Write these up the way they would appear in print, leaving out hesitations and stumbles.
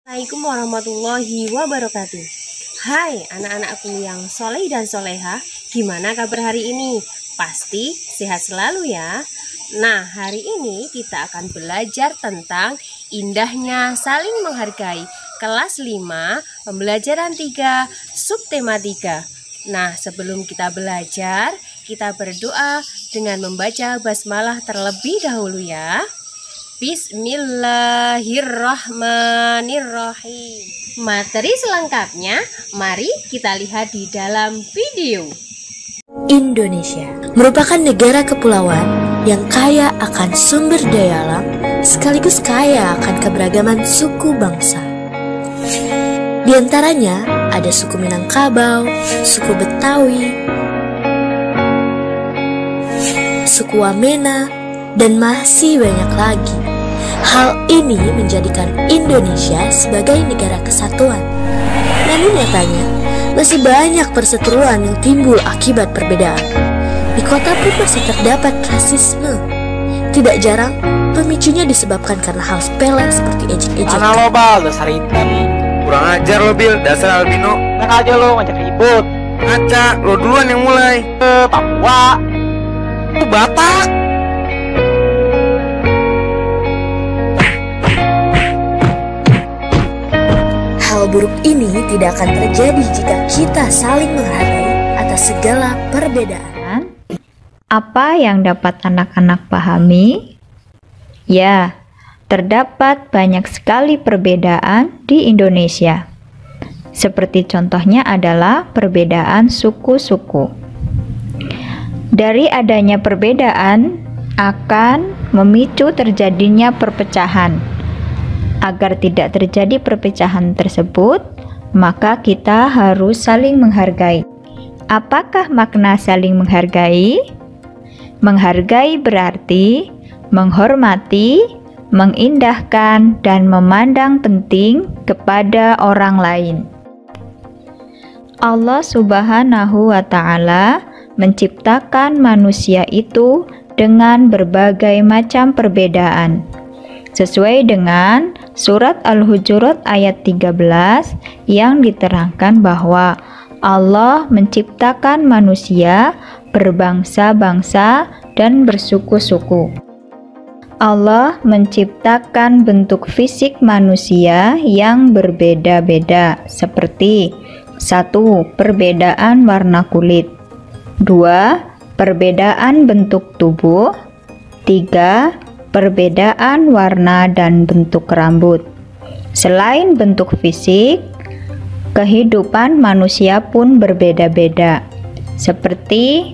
Assalamualaikum warahmatullahi wabarakatuh. Hai anak-anakku yang soleh dan soleha, gimana kabar hari ini? Pasti sehat selalu ya. Nah, hari ini kita akan belajar tentang indahnya saling menghargai. Kelas 5, pembelajaran 3, subtema 3. Nah, sebelum kita belajar, kita berdoa dengan membaca basmalah terlebih dahulu ya. Bismillahirrahmanirrahim. Materi selengkapnya mari kita lihat di dalam video. Indonesia merupakan negara kepulauan yang kaya akan sumber daya alam sekaligus kaya akan keberagaman suku bangsa. Di antaranya ada suku Minangkabau, suku Betawi, suku Wamena, dan masih banyak lagi. Hal ini menjadikan Indonesia sebagai negara kesatuan. Namun nyatanya, masih banyak perseteruan yang timbul akibat perbedaan. Di kota pun masih terdapat rasisme. Tidak jarang, pemicunya disebabkan karena hal sepele seperti ejek-ejekan. Mana lo bal, dasar hitam. Kurang ajar lo Bil, dasar albino. Enak aja lo ngajak ribut. Ngaca, lo duluan yang mulai. Papua. Batak. Hal buruk ini tidak akan terjadi jika kita saling menghargai atas segala perbedaan. Apa yang dapat anak-anak pahami? Ya, terdapat banyak sekali perbedaan di Indonesia. Seperti contohnya adalah perbedaan suku-suku. Dari adanya perbedaan akan memicu terjadinya perpecahan. Agar tidak terjadi perpecahan tersebut, maka kita harus saling menghargai. Apakah makna saling menghargai? Menghargai berarti menghormati, mengindahkan, dan memandang penting kepada orang lain. Allah Subhanahu wa Ta'ala menciptakan manusia itu dengan berbagai macam perbedaan. Sesuai dengan surat Al-Hujurat ayat 13 yang diterangkan bahwa Allah menciptakan manusia berbangsa-bangsa dan bersuku-suku. Allah menciptakan bentuk fisik manusia yang berbeda-beda seperti 1. Perbedaan warna kulit, 2. Perbedaan bentuk tubuh, 3. Perbedaan warna dan bentuk rambut. Selain bentuk fisik, kehidupan manusia pun berbeda-beda. Seperti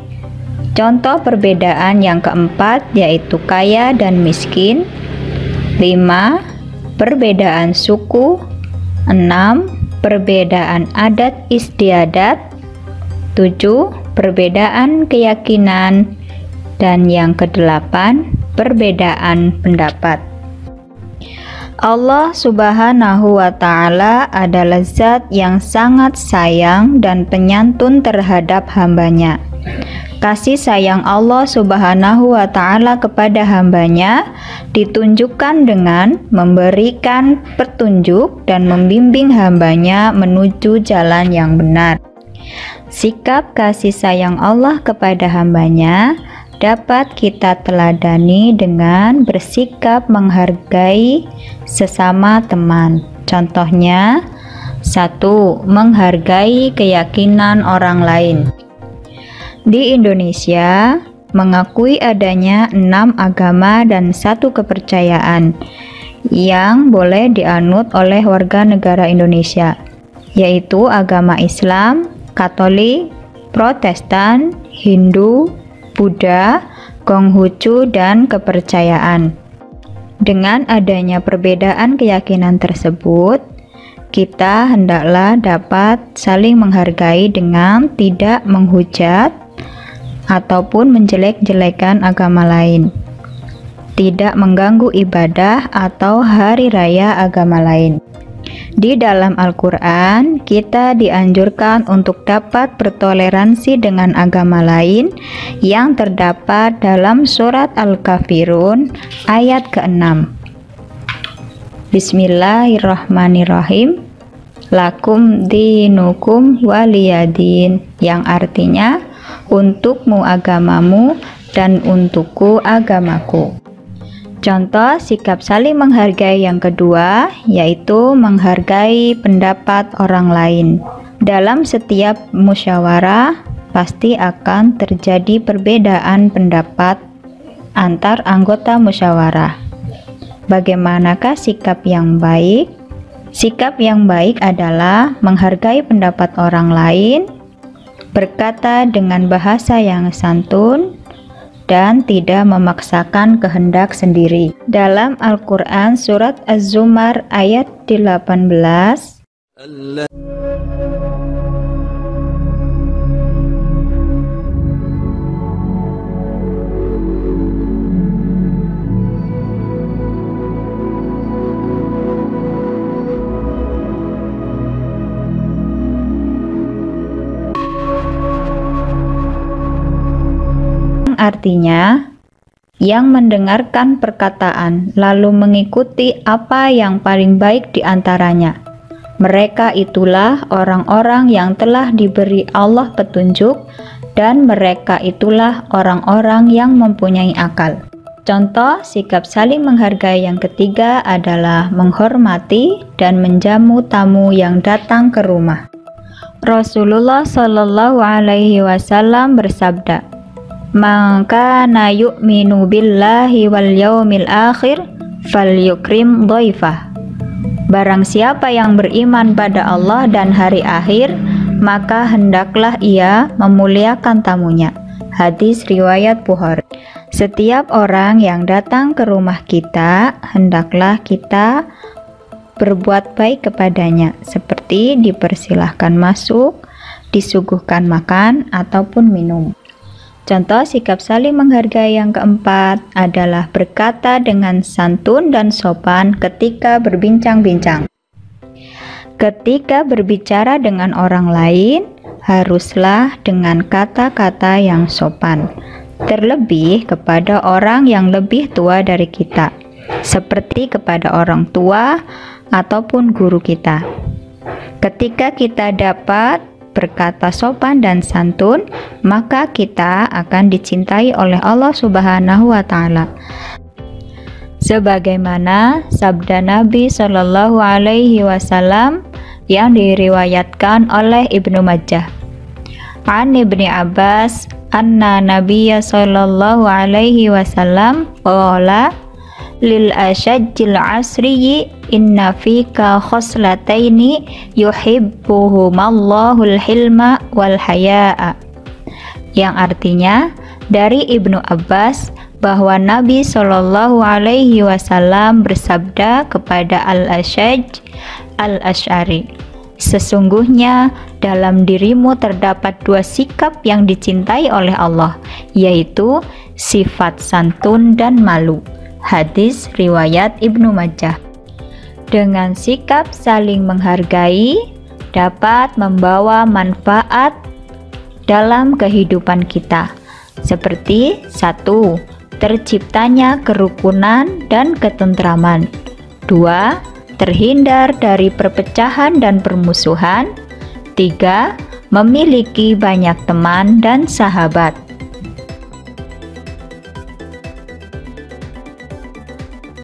contoh perbedaan yang keempat yaitu kaya dan miskin. 5. Perbedaan suku. 6. Perbedaan adat istiadat. 7. Perbedaan keyakinan. Dan yang kedelapan, perbedaan pendapat. Allah Subhanahu wa Ta'ala adalah zat yang sangat sayang dan penyantun terhadap hambanya. Kasih sayang Allah Subhanahu wa Ta'ala kepada hambanya ditunjukkan dengan memberikan petunjuk dan membimbing hambanya menuju jalan yang benar. Sikap kasih sayang Allah kepada hambanya dapat kita teladani dengan bersikap menghargai sesama teman. Contohnya, 1. Menghargai keyakinan orang lain. Di Indonesia, mengakui adanya 6 agama dan 1 kepercayaan yang boleh dianut oleh warga negara Indonesia, yaitu agama Islam, Katolik, Protestan, Hindu, Buddha, Konghucu, dan kepercayaan. Dengan adanya perbedaan keyakinan tersebut, kita hendaklah dapat saling menghargai dengan tidak menghujat ataupun menjelek-jelekan agama lain, tidak mengganggu ibadah atau hari raya agama lain. Di dalam Al-Quran, kita dianjurkan untuk dapat bertoleransi dengan agama lain yang terdapat dalam surat Al-Kafirun ayat ke-6. Bismillahirrahmanirrahim. Lakum dinukum waliyadin, yang artinya untukmu agamamu dan untukku agamaku. Contoh sikap saling menghargai yang kedua yaitu menghargai pendapat orang lain. Dalam setiap musyawarah pasti akan terjadi perbedaan pendapat antar anggota musyawarah. Bagaimanakah sikap yang baik? Sikap yang baik adalah menghargai pendapat orang lain, berkata dengan bahasa yang santun, dan tidak memaksakan kehendak sendiri. Dalam Al-Quran Surat Az-Zumar ayat 18, artinya yang mendengarkan perkataan lalu mengikuti apa yang paling baik di antaranya. Mereka itulah orang-orang yang telah diberi Allah petunjuk dan mereka itulah orang-orang yang mempunyai akal. Contoh sikap saling menghargai yang ketiga adalah menghormati dan menjamu tamu yang datang ke rumah. Rasulullah Shallallahu Alaihi Wasallam bersabda, "Man kana yu'minu billahi wal yaumil akhir falyukrim dhaifah." Barang siapa yang beriman pada Allah dan hari akhir, maka hendaklah ia memuliakan tamunya. Hadis riwayat Bukhari. Setiap orang yang datang ke rumah kita, hendaklah kita berbuat baik kepadanya, seperti dipersilahkan masuk, disuguhkan makan ataupun minum. Contoh sikap saling menghargai yang keempat adalah berkata dengan santun dan sopan ketika berbincang-bincang. Ketika berbicara dengan orang lain, haruslah dengan kata-kata yang sopan, terlebih kepada orang yang lebih tua dari kita, seperti kepada orang tua ataupun guru kita. Ketika kita dapat berkata sopan dan santun, maka kita akan dicintai oleh Allah Subhanahu wa Ta'ala. Sebagaimana sabda Nabi Shallallahu Alaihi Wasallam yang diriwayatkan oleh Ibnu Majah. An Ibni Abbas anna Nabiyya Shallallahu Alaihi Wasallam qala lil asyajjil asriyi inna fika khoslataini yuhibbuhumallahul hilma wal haya'a, yang artinya dari Ibnu Abbas bahwa Nabi Shallallahu Alaihi Wasallam bersabda kepada Al-Asyaj Al-Asy'ari, sesungguhnya dalam dirimu terdapat dua sikap yang dicintai oleh Allah, yaitu sifat santun dan malu. Hadis riwayat Ibnu Majah. Dengan sikap saling menghargai dapat membawa manfaat dalam kehidupan kita, seperti 1. Terciptanya kerukunan dan ketentraman. 2. Terhindar dari perpecahan dan permusuhan. 3. Memiliki banyak teman dan sahabat.